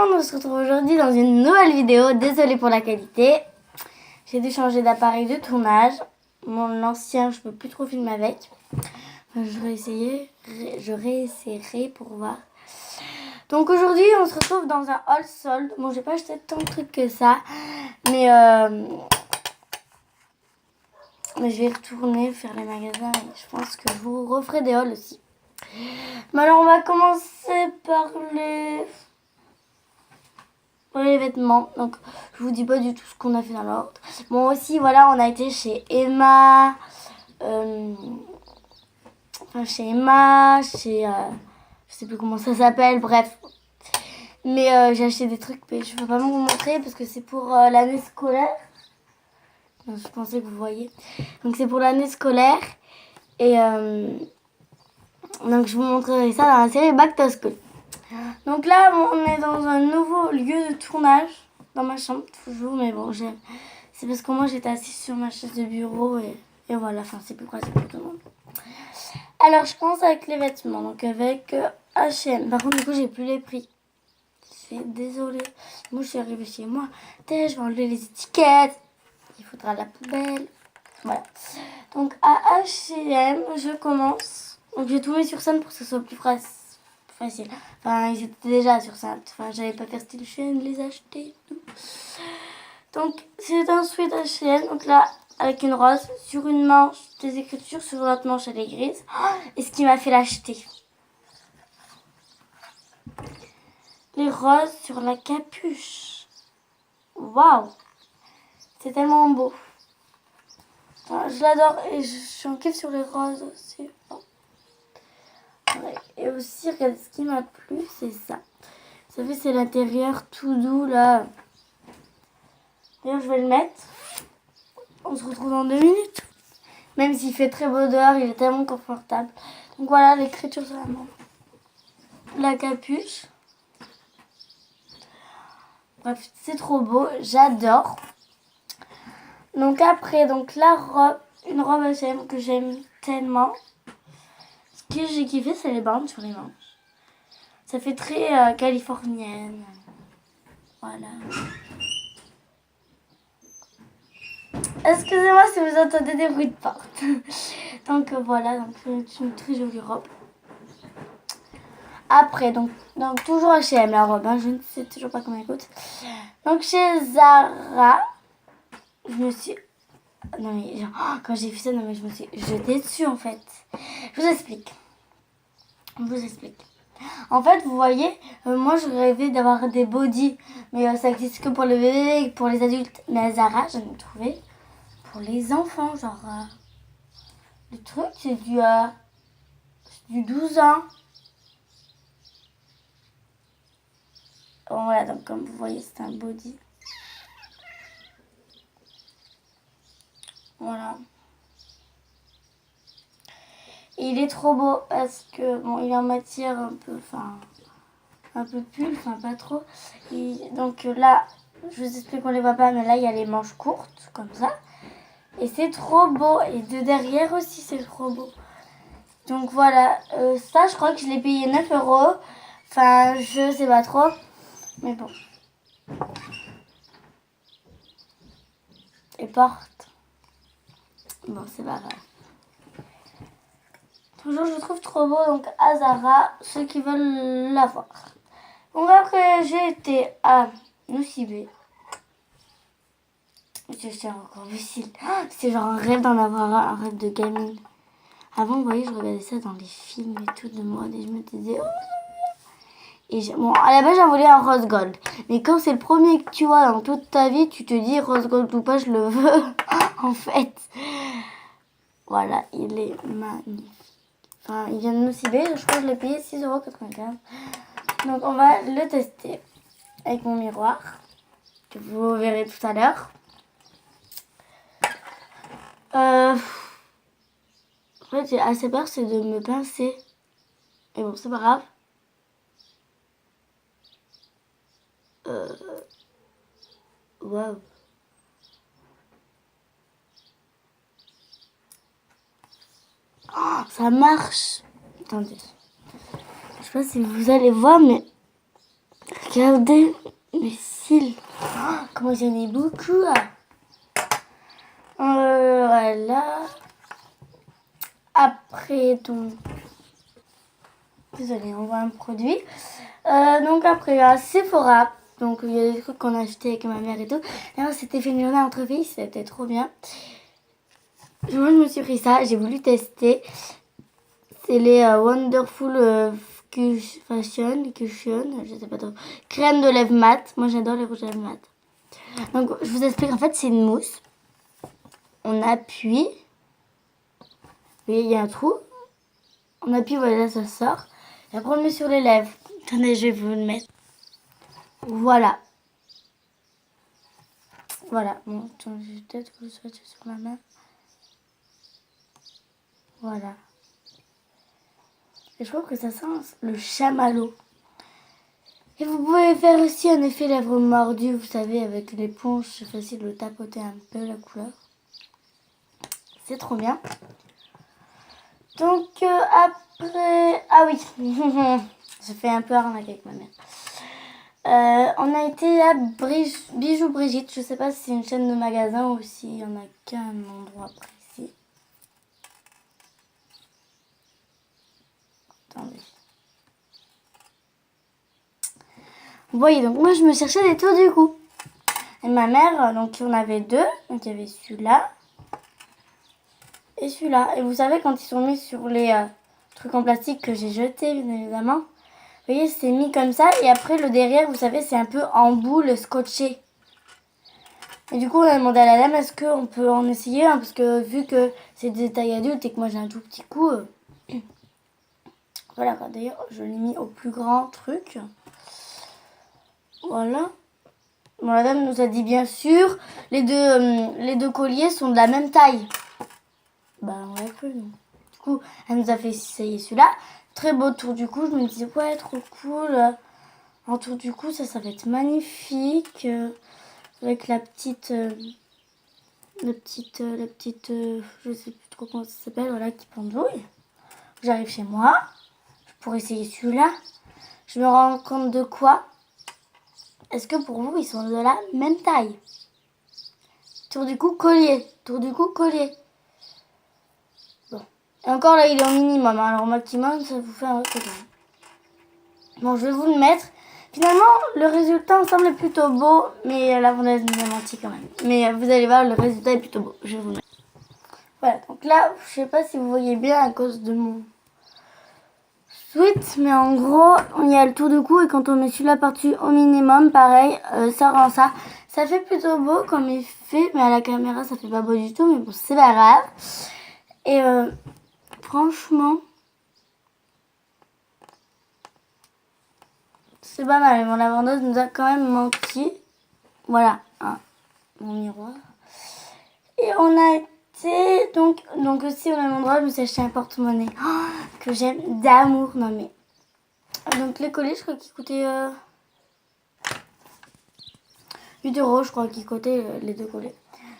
monde, on se retrouve aujourd'hui dans une nouvelle vidéo. Désolée pour la qualité. J'ai dû changer d'appareil de tournage. Mon ancien, je peux plus trop filmer avec. Je réessayerai pour voir. Donc aujourd'hui, on se retrouve dans un haul solde. Bon, j'ai pas acheté tant de trucs que ça, mais je vais retourner faire les magasins et je pense que je vous referai des hauls aussi. Mais alors, on va commencer par les vêtements. Donc, je vous dis pas du tout ce qu'on a fait dans l'ordre. Bon, aussi, voilà, on a été chez Emma. Chez je sais plus comment ça s'appelle, bref. Mais j'ai acheté des trucs, mais je peux pas vous montrer parce que c'est pour l'année scolaire. Je pensais que vous voyez. Donc, c'est pour l'année scolaire. Et donc, je vous montrerai ça dans la série Back to School. Donc là, on est dans un nouveau lieu de tournage, dans ma chambre, toujours, mais bon, c'est parce que moi, j'étais assise sur ma chaise de bureau et voilà, enfin, c'est plus pratique pour tout le monde. Alors, je commence avec les vêtements, donc avec H&M. Par contre, du coup, j'ai plus les prix. Je suis désolée. Moi, je suis arrivée chez moi. Je vais enlever les étiquettes. Il faudra la poubelle. Voilà. Donc, à H&M, je commence. Donc, j'ai tout mis sur scène pour que ce soit plus facile. Enfin, ils étaient déjà sur scène. Enfin, j'avais pas faire style chaîne, les acheter. Donc, c'est un sweat H&M. Donc là, avec une rose sur une manche, des écritures sur l'autre manche, elle est grise. Et ce qui m'a fait l'acheter. Les roses sur la capuche. Waouh! C'est tellement beau. Enfin, je l'adore et je suis en kiff sur les roses aussi. Et aussi, regardez, ce qui m'a plu, c'est ça. Vous savez, c'est l'intérieur tout doux, là. D'ailleurs, je vais le mettre. On se retrouve dans 2 minutes. Même s'il fait très beau dehors, il est tellement confortable. Donc voilà, l'écriture sur la main. La capuche. Bref, c'est trop beau. J'adore. Donc après, donc la robe. Une robe H&M que j'aime tellement. Ce que j'ai kiffé, c'est les bandes sur les manches. Ça fait très californienne. Voilà. Excusez-moi si vous entendez des bruits de porte. Donc voilà, donc c'est une très jolie robe. Après, donc toujours H&M la robe, hein, je ne sais toujours pas combien elle coûte. Donc chez Zara, je me suis... Non mais quand j'ai vu ça, non mais je me suis jetée dessus en fait. Je vous explique. En fait, vous voyez, moi je rêvais d'avoir des bodys, mais ça existe que pour les bébés et pour les adultes. Mais à Zara, j'en ai trouvé pour les enfants, genre le truc c'est du 12 ans. Bon, voilà, donc comme vous voyez, c'est un body. Voilà. Et il est trop beau parce que bon, il est en matière un peu pull, pas trop. Et donc là, je vous explique qu'on les voit pas, mais là il y a les manches courtes comme ça. Et c'est trop beau. Et de derrière aussi, c'est trop beau. Donc voilà, ça je crois que je l'ai payé 9 €. Enfin, je sais pas trop. Mais bon. Et porte. Bon, c'est pas grave. Toujours, je le trouve trop beau. Donc, à Zara, ceux qui veulent l'avoir. Donc, après, j'ai été à Nocibé. J'ai acheté encore Lucille. C'est genre un rêve d'en avoir un rêve de gamine. Avant, vous voyez, je regardais ça dans les films et tout de mode. Et je me disais... Et bon, à la base, j'en voulais un rose gold. Mais comme c'est le premier que tu vois dans toute ta vie, tu te dis rose gold ou pas, je le veux. En fait. Voilà, il est magnifique. Enfin, il vient de nous cibler. Je crois que je l'ai payé 6,95 €. Donc, on va le tester avec mon miroir. Que vous verrez tout à l'heure. En fait, j'ai assez peur, c'est de me pincer. Mais bon, c'est pas grave. Waouh. Oh, ça marche. Attendez. Je sais pas si vous allez voir, mais Regardez mes cils. Oh, comment j'en ai beaucoup. Voilà. Après, donc... Désolée, on voit un produit. Donc après, il y a Sephora. Donc il y a des trucs qu'on a acheté avec ma mère et tout. D'ailleurs, c'était fait une journée entre filles, c'était trop bien. Moi, je me suis pris ça, j'ai voulu tester. C'est les Wonderful Cushion, je sais pas trop. Crème de lèvres mat. Moi, j'adore les rouges à lèvres mat. Donc, je vous explique. En fait, c'est une mousse. On appuie. Vous voyez, il y a un trou. On appuie, voilà, ça sort. Et après, on le met sur les lèvres. Attendez, je vais vous le mettre. Voilà. Voilà. Bon, attends, je vais peut-être vous le swatcher sur ma main. Voilà. Et je trouve que ça sent le chamallow. Et vous pouvez faire aussi un effet lèvres mordues, vous savez, avec l'éponge, c'est facile de tapoter un peu la couleur. C'est trop bien. Donc après... Ah oui, j'ai fait un peu arnaquer avec ma mère. On a été à Bijoux Brigitte, je sais pas si c'est une chaîne de magasins ou s'il y en a qu'un endroit précis. Attendez. Vous voyez, donc moi je me cherchais des tours du cou. Et ma mère, donc il y en avait deux. Donc il y avait celui-là et celui-là. Et vous savez, quand ils sont mis sur les trucs en plastique que j'ai jetés, bien évidemment. Vous voyez, c'est mis comme ça. Et après, le derrière, vous savez, c'est un peu en boule scotché. Et du coup, on a demandé à la dame, est-ce qu'on peut en essayer un, parce que vu que c'est des tailles adultes et que moi j'ai un tout petit cou. Voilà, d'ailleurs, je l'ai mis au plus grand truc. Voilà. Bon, la dame nous a dit bien sûr, les deux colliers sont de la même taille. Bah ouais, peu non. Du coup, elle nous a fait essayer celui-là. Très beau tour du cou. Je me disais ouais, trop cool. En tour du cou, ça va être magnifique. Avec la petite, je sais plus trop comment ça s'appelle, voilà, qui pendouille. J'arrive chez moi. Je pourrais essayer celui-là. Je me rends compte de quoi? Est-ce que pour vous, ils sont de la même taille? Tour du cou, collier. Tour du cou, collier. Bon. Et encore là, il est au minimum. Hein. Alors au maximum, ça vous fait un autre côté. Bon, je vais vous le mettre. Finalement, le résultat semble plutôt beau. Mais la vendeuse nous a menti quand même. Mais vous allez voir, le résultat est plutôt beau. Je vais vous le mettre. Voilà, donc là, je sais pas si vous voyez bien à cause de mon sweat, mais en gros, il y a le tour du cou et quand on met celui-là par-dessus au minimum, pareil, ça rend ça. Ça fait plutôt beau comme effet, mais à la caméra, ça fait pas beau du tout, mais bon, c'est pas grave. Et franchement, c'est pas mal. Bon, la vendeuse nous a quand même menti. Voilà, hein, mon miroir. Et on a été donc aussi au même endroit, je me suis acheté un porte-monnaie que j'aime d'amour. Non mais donc les colliers, je crois qu'ils coûtaient 8 €, je crois qu'ils coûtaient les deux colliers.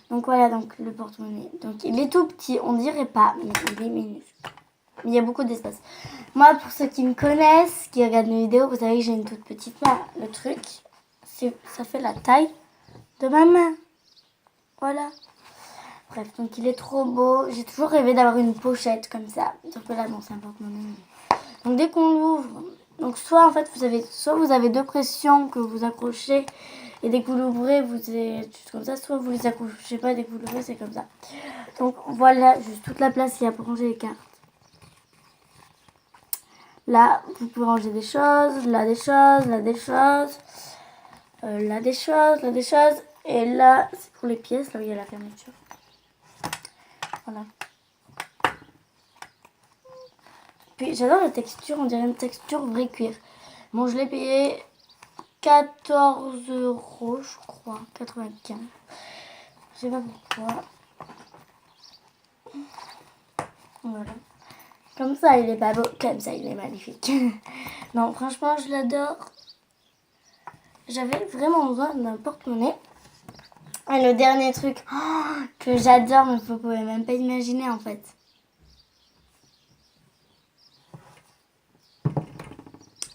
Donc voilà, donc le porte-monnaie. Donc il est tout petit, on dirait pas, mais il est minuscule. Il y a beaucoup d'espace. Moi, pour ceux qui me connaissent, qui regardent mes vidéos, vous savez que j'ai une toute petite main. Le truc, ça fait la taille de ma main. Voilà. Bref, donc il est trop beau. J'ai toujours rêvé d'avoir une pochette comme ça. Sauf que là, non, c'est un porte-monnaie. Donc dès qu'on l'ouvre, donc soit en fait vous avez deux pressions que vous accrochez et dès que vous l'ouvrez, vous êtes juste comme ça. Soit vous les accrochez pas, dès que vous l'ouvrez, c'est comme ça. Donc voilà, juste toute la place il y a pour ranger les cartes. Là, vous pouvez ranger des choses, là des choses, là des choses, là des choses, là des choses. Et là, c'est pour les pièces, là où il y a la fermeture. Voilà. Puis j'adore la texture, on dirait une texture vrai cuir. Bon, je l'ai payé 14 €, je crois, 95. Je sais pas pourquoi. Voilà. Comme ça, il est pas beau. Comme ça, il est magnifique. Non, franchement, je l'adore. J'avais vraiment besoin d'un porte-monnaie. Et le dernier truc que j'adore, mais vous pouvez même pas imaginer en fait.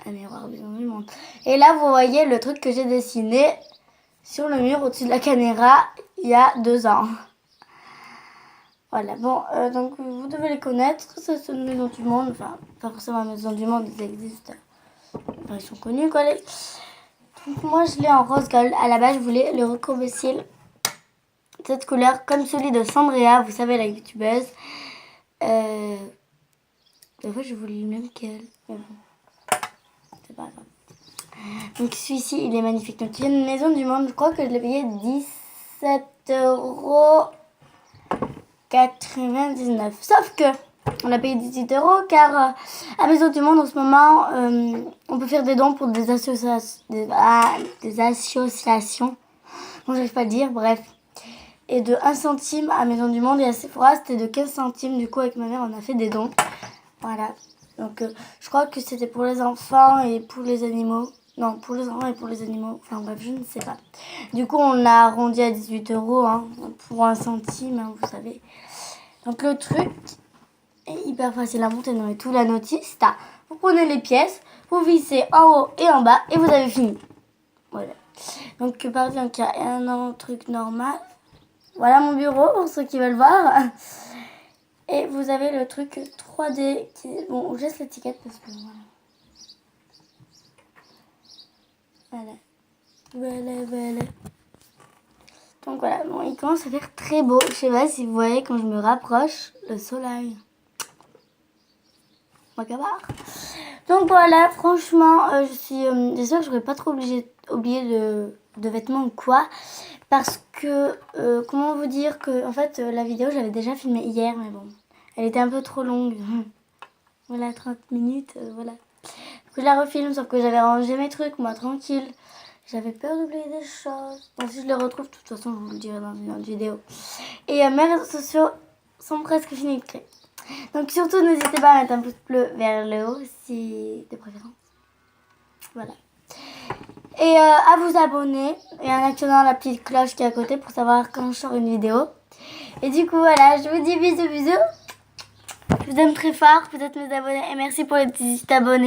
un miroir maison du monde. Et là, vous voyez le truc que j'ai dessiné sur le mur au-dessus de la caméra il y a 2 ans. Voilà, bon, donc vous devez les connaître. Ça, c'est une maison du monde. Enfin, pas forcément la maison du monde, ils existent. Enfin, ils sont connus, quoi. Donc, moi, je l'ai en rose gold. À la base, je voulais le recouvre-cils. Cette couleur, comme celui de Sandrea, vous savez, la youtubeuse. Des fois, je voulais le même qu'elle. Mais bon, c'est pas grave. Donc celui-ci, il est magnifique. Donc il y a une maison du monde. Je crois que je l'ai payé 17,99 €. Sauf que on a payé 18 € car à Maison du Monde en ce moment, on peut faire des dons pour des associations. Des associations. Bon, j'arrive pas à le dire, bref. Et de 1 centime à Maison du Monde et à Sephora, c'était de 15 centimes. Du coup, avec ma mère, on a fait des dons. Voilà. Donc, je crois que c'était pour les enfants et pour les animaux. Non, pour les enfants et pour les animaux. Enfin, bref, je ne sais pas. Du coup, on a arrondi à 18 € hein, pour 1 centime, hein, vous savez. Donc, le truc est hyper facile à monter. Non, et tout, la notice, vous prenez les pièces, vous vissez en haut et en bas et vous avez fini. Voilà. Donc, par exemple, il y a un truc normal. Voilà mon bureau pour ceux qui veulent voir. Et vous avez le truc 3D qui... Bon, je laisse l'étiquette parce que voilà. Donc voilà, bon, il commence à faire très beau. Je sais pas si vous voyez quand je me rapproche, le soleil. Donc voilà, franchement, j'espère que je n'aurai pas trop oublié de vêtements ou quoi. Parce que, comment vous dire que, en fait, la vidéo, je l'avais déjà filmée hier, mais bon, elle était un peu trop longue. Voilà, 30 minutes, voilà. Donc je la refilme, sauf que j'avais rangé mes trucs, moi, tranquille. J'avais peur d'oublier des choses. Bon, si je les retrouve, de toute façon, je vous le dirai dans une autre vidéo. Et mes réseaux sociaux sont presque finis de créer. Donc surtout, n'hésitez pas à mettre un pouce bleu vers le haut, si de préférence. Voilà. Et à vous abonner et en actionnant la petite cloche qui est à côté pour savoir quand je sors une vidéo. Et du coup, voilà, je vous dis bisous. Je vous aime très fort, vous êtes mes abonnés et merci pour les petits abonnés.